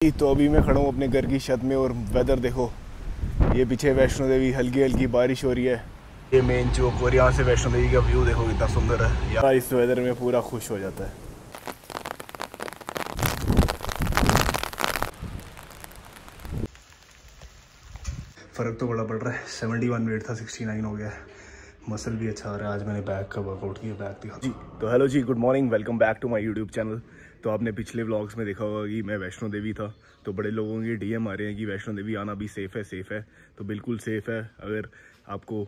तो अभी मैं खड़ा हूँ अपने घर की छत में और वेदर देखो, ये पीछे वैष्णो देवी हल्की हल्की बारिश हो रही है। ये मेन चौक और यहाँ से वैष्णो देवी का व्यू देखो कितना सुंदर है यार। इस वेदर में पूरा खुश हो जाता है। फ़र्क तो बड़ा पड़ रहा है। 71 वेट था 69 हो गया है। मसल भी अच्छा आ रहा है। आज मैंने बैक का वर्कआउट किया, बैक दिखा जी। तो hello ji, good morning, welcome back to my YouTube channel. तो आपने पिछले व्लॉग्स में देखा होगा कि मैं वैष्णो देवी था, तो बड़े लोगों के डीएम आ रहे हैं कि वैष्णो देवी आना भी सेफ़ है। तो बिल्कुल सेफ़ है। अगर आपको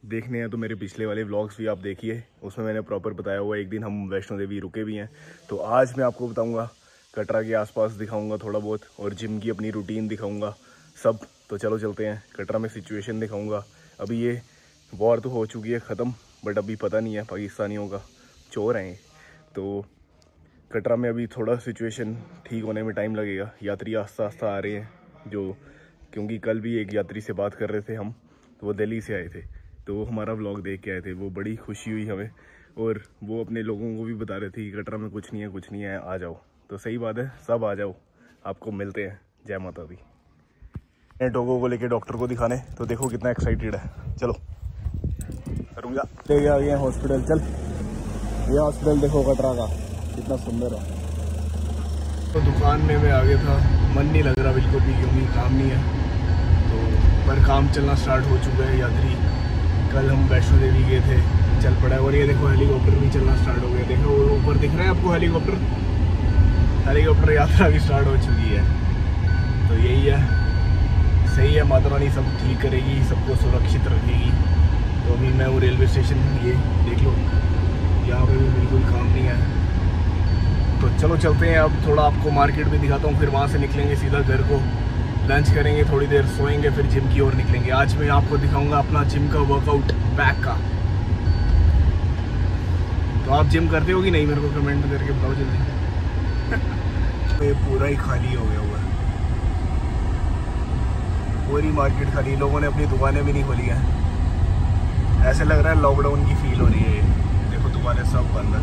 देखने हैं तो मेरे पिछले वाले व्लॉग्स भी आप देखिए, उसमें मैंने प्रॉपर बताया हुआ है। एक दिन हम वैष्णो देवी रुके भी हैं। तो आज मैं आपको बताऊँगा, कटरा के आसपास दिखाऊँगा थोड़ा बहुत, और जिम की अपनी रूटीन दिखाऊँगा सब। तो चलो चलते हैं। कटरा में सिचुएशन दिखाऊंगा। अभी ये वॉर तो हो चुकी है ख़त्म, बट अभी पता नहीं है पाकिस्तानियों का चोर हैं। तो कटरा में अभी थोड़ा सिचुएशन ठीक होने में टाइम लगेगा। यात्री आस्ता आस्ता आ रहे हैं, जो क्योंकि कल भी एक यात्री से बात कर रहे थे हम, तो वो दिल्ली से आए थे, तो हमारा व्लॉग देख के आए थे। वो बड़ी खुशी हुई हमें, और वो अपने लोगों को भी बता रहे थे कि कटरा में कुछ नहीं है, आ जाओ। तो सही बात है, सब आ जाओ, आपको मिलते हैं। जय माता दी। टोगो को लेके डॉक्टर को दिखाने, तो देखो कितना एक्साइटेड है। चलो करूँगा, ले आ गए हॉस्पिटल। चल, ये हॉस्पिटल देखो कटरा का कितना सुंदर है। तो दुकान में मैं आ गया था, मन नहीं लग रहा बिल्कुल भी, क्योंकि काम नहीं है। तो पर काम चलना स्टार्ट हो चुका है। यात्री कल हम वैष्णो देवी गए थे, चल पड़ा है। और ये देखो हेलीकॉप्टर भी चलना स्टार्ट हो गया। देखो ऊपर दिख रहा है आपको हेलीकॉप्टर यात्रा भी स्टार्ट हो चुकी है। तो यही है, सही है, माता रानी सब ठीक करेगी, सबको सुरक्षित रखेगी। तो अभी मैं वो रेलवे स्टेशन, ये देख लो, यहाँ पे भी बिल्कुल काम नहीं है। तो चलो चलते हैं। अब थोड़ा आपको मार्केट भी दिखाता हूँ, फिर वहाँ से निकलेंगे सीधा घर को, लंच करेंगे, थोड़ी देर सोएंगे, फिर जिम की ओर निकलेंगे। आज मैं आपको दिखाऊंगा अपना जिम का वर्कआउट, बैक का। तो आप जिम करते हो कि नहीं, मेरे को कमेंट करके बताओ जल्दी। ये पूरा ही खाली हो गया हुआ है, पूरी मार्केट खाली। लोगों ने अपनी दुकानें भी नहीं खोली हैं। ऐसे लग रहा है लॉकडाउन की फील हो रही है। ये देखो दुकानें सब बंद है।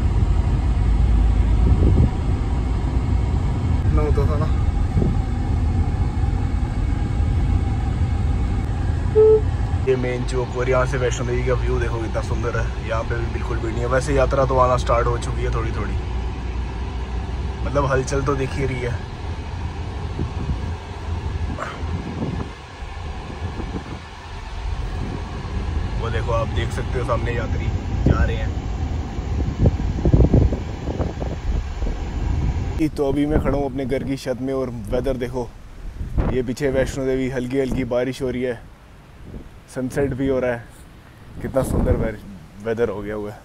इतना होता था ना। ये मेन चौक और यहाँ से वैष्णो देवी का व्यू देखो कितना सुंदर है। यहाँ पे भी बिल्कुल भीड़ नहीं है। वैसे यात्रा तो आना स्टार्ट हो चुकी है थोड़ी थोड़ी, मतलब हलचल तो दिख ही रही है। वो देखो, आप देख सकते हो सामने यात्री जा रहे हैं। तो अभी मैं खड़ा हूँ अपने घर की छत में, और वेदर देखो, ये पीछे वैष्णो देवी हल्की हल्की बारिश हो रही है, सनसेट भी हो रहा है। कितना सुंदर वेदर हो गया हुआ है।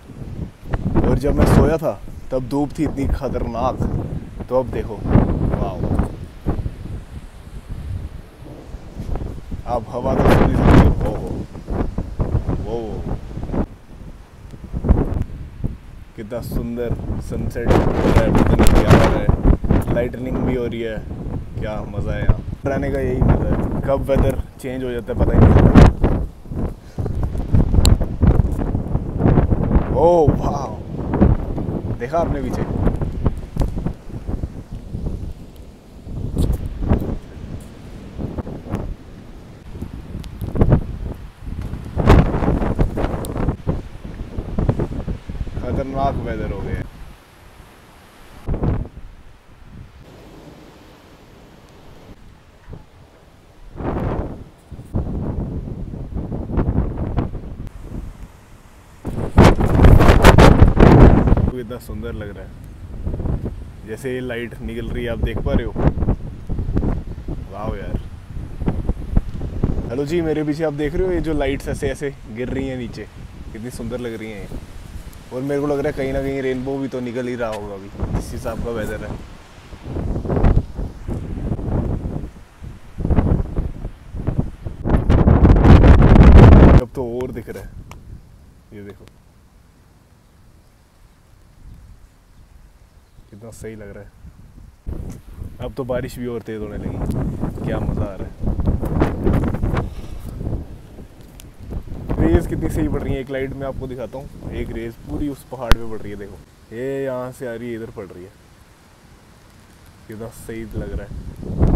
और जब मैं सोया था तब धूप थी इतनी खतरनाक, तो अब देखो, वाह। अब हवा तो सुनी सकते हो, वो कितना सुंदर सनसेट हो रहा है, पता नहीं क्या हो रहा है। लाइटनिंग भी हो रही है, क्या मज़ा है। यहाँ रहने का यही मज़ा है, कब वेदर चेंज हो जाता है पता ही नहीं चलता। ओह वाह, देखा आपने पीछे, खतरनाक वेदर हो गया। इतना सुंदर लग रहा है, जैसे ये लाइट निकल रही है, आप देख पा रहे हो। वाह यार। हेलो जी, मेरे पीछे आप देख रहे हो, ये जो लाइट्स ऐसे ऐसे गिर रही हैं नीचे, कितनी सुंदर लग रही हैं। और मेरे को लग रहा है कहीं ना कहीं रेनबो भी तो निकल ही रहा होगा अभी, इस हिसाब का वेदर है। अब तो और दिख रहा है, ये देखो कितना सही लग रहा है। अब तो बारिश भी और तेज होने लगी, क्या मज़ा आ रहा है। रेस कितनी सही पड़ रही है। एक लाइट में आपको दिखाता हूँ, एक रेस पूरी उस पहाड़ पे पड़ रही है। देखो ये यहाँ से आ रही है, इधर पड़ रही है, कितना सही लग रहा है।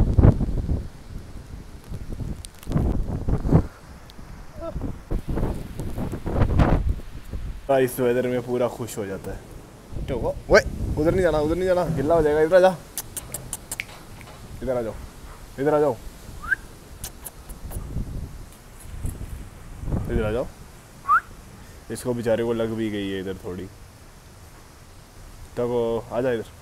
इस वेदर में पूरा खुश हो जाता है। तो वो उधर नहीं जाना, उधर नहीं जाना, गिल्ला हो जाएगा। इधर आ जा, इधर आ जाओ, इधर आ जाओ, इधर आ जाओ। इसको बेचारे को लग भी गई है इधर थोड़ी, तो आ जा इधर।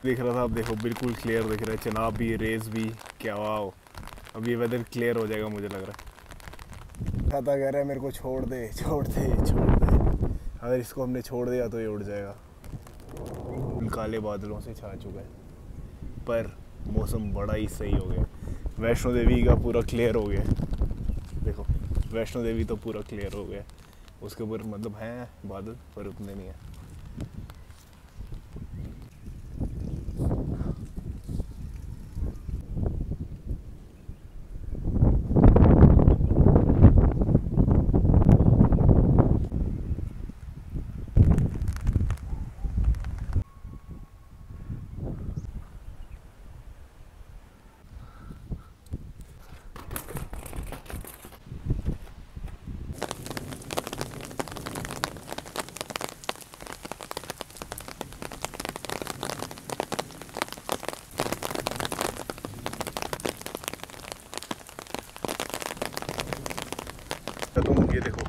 देख रहा था, अब देखो बिल्कुल क्लियर दिख रहा है, चनाब भी, रेस भी, क्या वाओ। अब ये वेदर क्लियर हो जाएगा मुझे लग रहा है। खाता कह रहा है मेरे को छोड़ दे, छोड़ दे, छोड़ दे। अगर इसको हमने छोड़ दिया तो ये उड़ जाएगा। काले बादलों से छा चुका है, पर मौसम बड़ा ही सही हो गया। वैष्णो देवी का पूरा क्लियर हो गया, देखो वैष्णो देवी तो पूरा क्लियर हो गया। उसके ऊपर मतलब हैं बादल, पर उतने नहीं है। तुम ये देखो,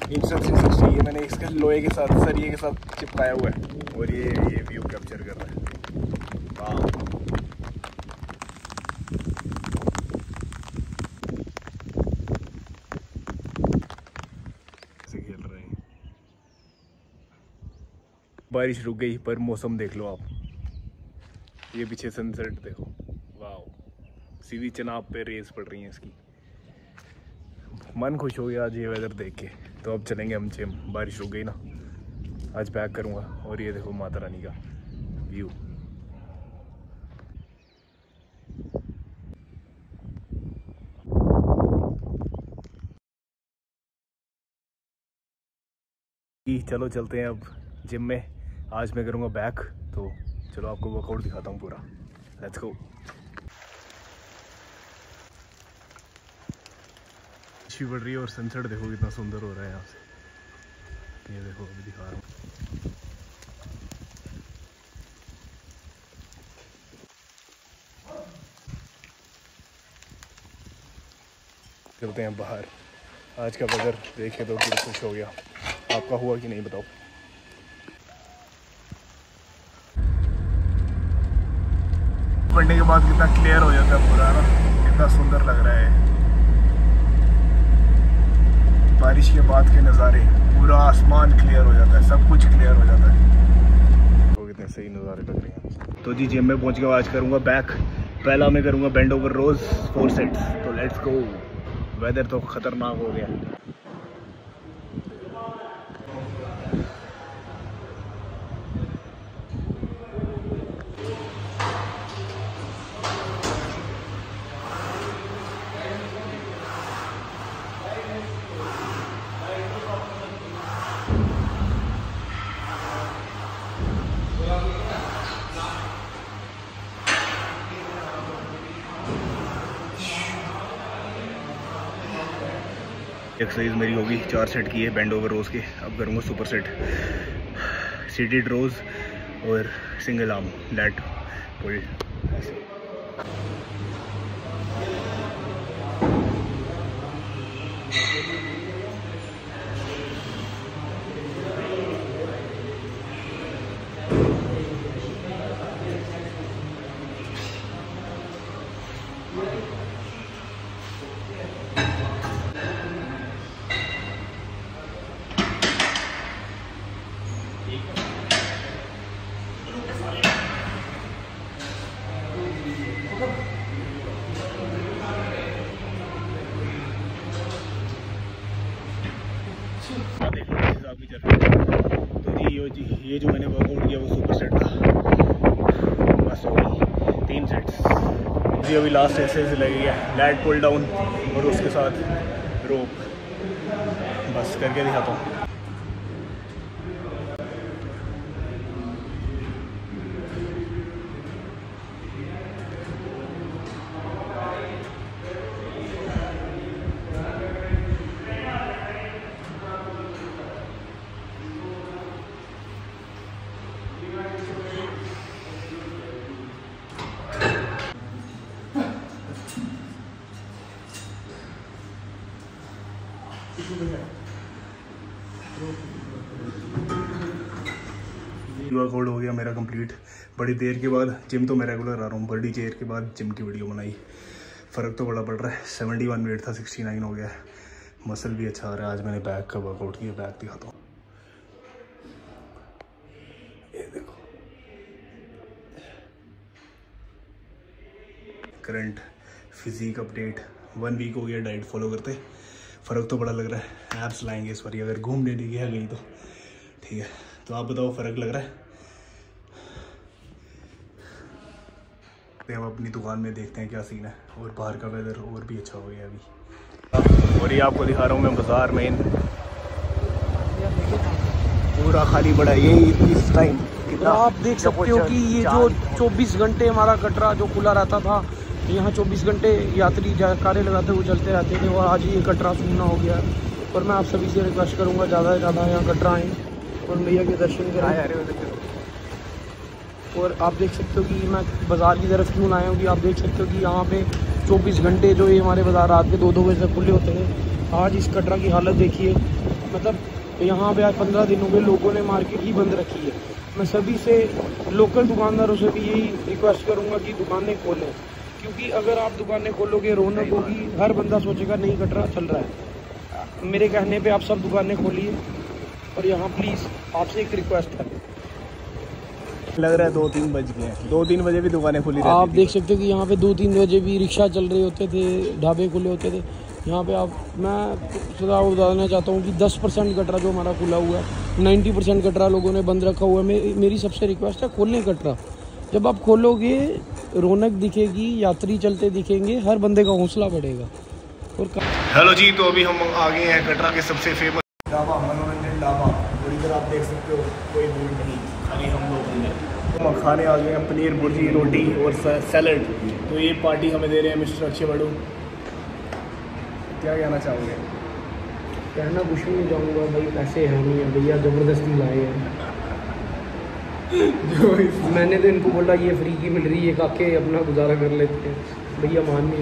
इंस्टेंट 360 ये मैंने इसके लोहे के साथ, सरिये के साथ चिपकाया हुआ है, और ये व्यू कैप्चर कर रहा है। वाह, ऐसे खेल रहे हैं। बारिश रुक गई, पर मौसम देख लो आप, ये पीछे सनसेट देखो। वाह, सीधी चनाब पे रेस पड़ रही है इसकी। मन खुश हो गया आज ये वेदर देख के। तो अब चलेंगे हम जिम, बारिश रुक गई ना, आज पैक करूँगा। और ये देखो माता रानी का व्यू। चलो चलते हैं अब जिम में। आज मैं करूँगा बैक, तो चलो आपको वर्कआउट दिखाता हूँ पूरा। Let's go. अच्छी बढ़ रही है और सनसेट देखो कितना सुंदर हो रहा है यहाँ से। ये देखो अभी दिखा रहा हूँ। चलते हैं बाहर। आज का वेदर देख के तो दिल खुश हो गया। आपका हुआ कि नहीं बताओ। पढ़ने के बाद कितना क्लियर हो जाता है पूरा ना, कितना सुंदर लग रहा है। बारिश के बाद के नज़ारे, पूरा आसमान क्लियर हो जाता है, सब कुछ क्लियर हो जाता है। तो कितने सही नज़ारे लग रहे हैं। तो जी जिम में पहुंच गया। आज करूंगा बैक। पहला मैं करूंगा बेंड ओवर रोज 4 सेट्स। तो लेट्स गो। वेदर तो खतरनाक हो गया। एक्सरसाइज मेरी होगी 4 सेट की है बेंड ओवर रोज के। अब करूँगा सुपर सेट, सीटेड रोज और सिंगल आर्म लैट पुल। ऐसे ये जो मैंने वर्कआउट किया वो सुपर सेट था, बस हो गई 3 सेट्स जी। अभी लास्ट एक्सरसाइज लगी है लैट पुल डाउन और उसके साथ रोप, बस करके दिखाता हूँ। वर्कआउट हो गया मेरा कंप्लीट। बड़ी देर के बाद जिम तो मैं रेगुलर आ रहा हूँ, बड़ी देर के बाद जिम की वीडियो बनाई। फ़र्क तो बड़ा पड़ रहा है। 71 वेट था 69 हो गया। मसल भी अच्छा आ रहा है। आज मैंने बैक का वर्कआउट किया, बैक दिखाता हूँ। ये देखो करंट फिजिक अपडेट। 1 वीक हो गया डाइट फॉलो करते। फ़र्क तो बड़ा लग रहा है। एब्स लाएंगे इस बार अगर घूमने नहीं गया गई तो ठीक है। तो आप बताओ फ़र्क लग रहा है? हम अपनी दुकान में देखते हैं क्या सीन है। और बाहर का वेदर और भी अच्छा हो गया अभी। और ये आपको दिखा रहा हूँ मैं बाज़ार में, पूरा खाली पड़ा है यही इस टाइम। तो आप देख सकते हो कि ये जो 24 घंटे हमारा कटरा जो खुला रहता था, यहाँ 24 घंटे यात्री कारें लगाते हुए चलते रहते थे, और आज ये कटरा सूना हो गया। और मैं आप सभी से रिक्वेस्ट करूँगा ज़्यादा से ज़्यादा यहाँ कटरा आएँ और मैया के दर्शन करें। और आप देख सकते हो कि मैं बाज़ार की तरफ क्यों लाया हूँ कि आप देख सकते हो कि यहाँ पे 24 घंटे जो ये हमारे बाज़ार रात के 2-2 बजे तक खुले होते थे, आज इस कटरा की हालत देखिए। मतलब यहाँ पे आज 15 दिनों के लोगों ने मार्केट ही बंद रखी है। मैं सभी से, लोकल दुकानदारों से भी यही रिक्वेस्ट करूँगा कि दुकानें खोलें, क्योंकि अगर आप दुकानें खोलोगे रौनक होगी, हर बंदा सोचेगा नहीं कटरा चल रहा है। मेरे कहने पे आप सब दुकानें खोलिए। और यहाँ प्लीज़ आपसे एक रिक्वेस्ट है, लग रहा है 2-3 बज गए हैं। 2-3 बजे भी दुकानें खुली रहती आप देख सकते हो कि यहाँ पे 2-3 बजे भी रिक्शा चल रहे होते थे, ढाबे खुले होते थे। यहाँ पे मैं सुझाव बताना चाहता हूँ कि 10% कटरा जो हमारा खुला हुआ है, 90% कटरा लोगों ने बंद रखा हुआ है। मेरी सबसे रिक्वेस्ट है खोलें कटरा। जब आप खोलोगे रौनक दिखेगी, यात्री चलते दिखेंगे, हर बंदे का हौसला बढ़ेगा। और हेलो जी, तो अभी हम आ गए हैं कटरा के सबसे फेमस ढाबा, मनोरंजन ढाबा। और इधर आप देख सकते हो कोई भीड़ नहीं, खाली हम लोग हैं। हम खाने आ गए हैं पनीर भुर्जी, रोटी और सैलड। तो ये पार्टी हमें दे रहे हैं मिस्टर अच्छे बड़ू। क्या कहना चाहोगे? कहना कुछ भी नहीं चाहूँगा भाई, पैसे हैं नहीं है भैया, ज़बरदस्ती लाए हैं। मैंने तो इनको बोला ये फ्री की मिल रही है, काके अपना गुजारा कर लेते हैं, भैया मान नहीं।